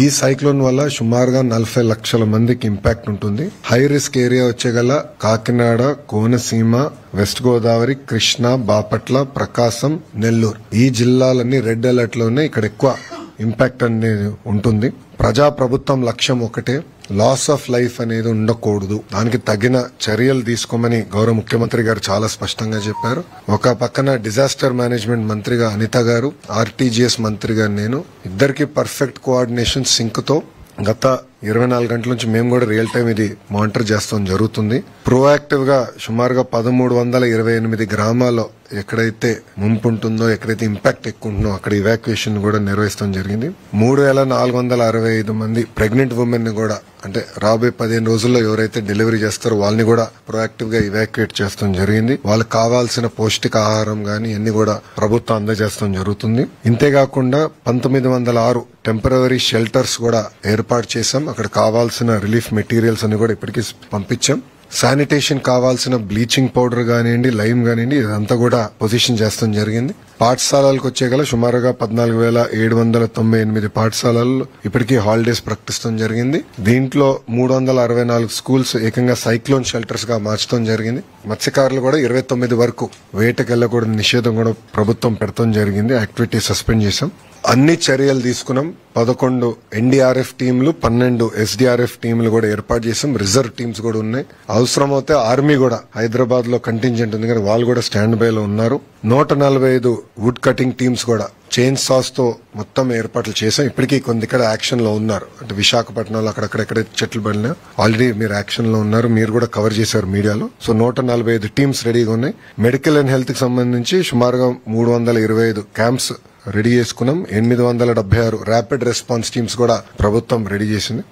ఈ సైక్లోన్ వల్ల సుమారుగా 40 లక్షల మందికి ఇంపాక్ట్ ఉంటుంది. హై రిస్క్ ఏరియా వచ్చేగల కాకినాడ, కోనసీమ, వెస్ట్ గోదావరి, కృష్ణా, బాపట్ల, ప్రకాశం, నెల్లూరు ఈ జిల్లాలన్నీ రెడ్ అలర్ట్ లోనే ఇక్కడ ఎక్కువ ఇంపాక్ట్ అనేది ఉంటుంది. ప్రభుత్వం లక్ష్యం ఒకటే, లాస్ ఆఫ్ లైఫ్ అనేది ఉండకూడదు. దానికి తగిన చర్యలు తీసుకోమని గౌరవ ముఖ్యమంత్రి గారు చాలా స్పష్టంగా చెప్పారు. ఒక పక్కన డిజాస్టర్ మేనేజ్మెంట్ మంత్రిగా అనిత గారు, ఆర్టీజీఎస్ మంత్రిగా నేను, ఇద్దరికి పర్ఫెక్ట్ కోఆర్డినేషన్ సింక్ తో గత 24 గంటల నుంచి మేము కూడా రియల్ టైం ఇది మానిటర్ చేస్తాం జరుగుతుంది. ప్రోయాక్టివ్ గా సుమారుగా 1328 గ్రామాల్లో ఎక్కడైతే ముంపు ఉంటుందో, ఎక్కడైతే ఇంపాక్ట్ ఎక్కువ ఉంటుందో అక్కడ ఇవాక్యుయేషన్ కూడా నిర్వహిస్తాం జరిగింది. 3465 మంది ప్రెగ్నెంట్ ఉమెన్ ని కూడా, అంటే రాబోయే 15 రోజుల్లో ఎవరైతే డెలివరీ చేస్తారో వాళ్ళని కూడా ప్రొయాక్టివ్ గా ఇవాక్యుయేట్ చేస్తాం జరిగింది. వాళ్ళకి కావాల్సిన పౌష్టికాహారం గాని అన్ని కూడా ప్రభుత్వం అందజేస్తాం జరుగుతుంది. ఇంతేకాకుండా 1906 టెంపరరీ షెల్టర్స్ కూడా ఏర్పాటు చేశాం. అక్కడ కావాల్సిన రిలీఫ్ మెటీరియల్స్ అన్ని కూడా ఇప్పటికీ పంపించాం. శానిటేషన్ కావాల్సిన బ్లీచింగ్ పౌడర్ గానివ్వండి, లైమ్ గానివ్వండి, ఇదంతా కూడా పొజిషన్ చేస్తాం జరిగింది. పాఠశాలలకు వచ్చేగల సుమారుగా 14,798 పాఠశాలల్లో ఇప్పటికీ హాలిడేస్ ప్రకటిస్తాం జరిగింది. దీంట్లో 364 స్కూల్స్ ఏకంగా సైక్లోన్ షెల్టర్స్ గా మార్చడం జరిగింది. మత్స్యకారులు కూడా 29 వరకు వేటకెళ్లకూడని నిషేధం కూడా ప్రభుత్వం పెడతాం జరిగింది. యాక్టివిటీ సస్పెండ్ చేశాం. అన్ని చర్యలు తీసుకున్నాం. 11 ఎన్డీఆర్ఎఫ్ టీంలు, 12 ఎస్డీఆర్ఎఫ్ టీంలు కూడా ఏర్పాటు చేసాం. రిజర్వ్ టీమ్స్ కూడా ఉన్నాయి. అవసరమైతే ఆర్మీ కూడా హైదరాబాద్ లో కంటింజెంట్ ఉంది కానీ వాళ్ళు కూడా స్టాండ్ బై లో ఉన్నారు. 145 వుడ్ కటింగ్ టీమ్స్ కూడా చైన్ సాస్ తో మొత్తం ఏర్పాట్లు చేశాం. ఇప్పటికీ కొంత ఇక్కడ యాక్షన్ లో ఉన్నారు. అంటే విశాఖపట్నంలో అక్కడెక్కడెక్కడైతే చెట్లు పడినా ఆల్రెడీ మీరు యాక్షన్ లో ఉన్నారు. మీరు కూడా కవర్ చేశారు మీడియాలో. సో 145 టీమ్స్ రెడీగా ఉన్నాయి. మెడికల్ అండ్ హెల్త్ కి సంబంధించి సుమారుగా 325 క్యాంప్స్ రెడీ చేసుకున్నాం. 876 ర్యాపిడ్ రెస్పాన్స్ టీమ్స్ కూడా ప్రభుత్వం రెడీ చేసింది.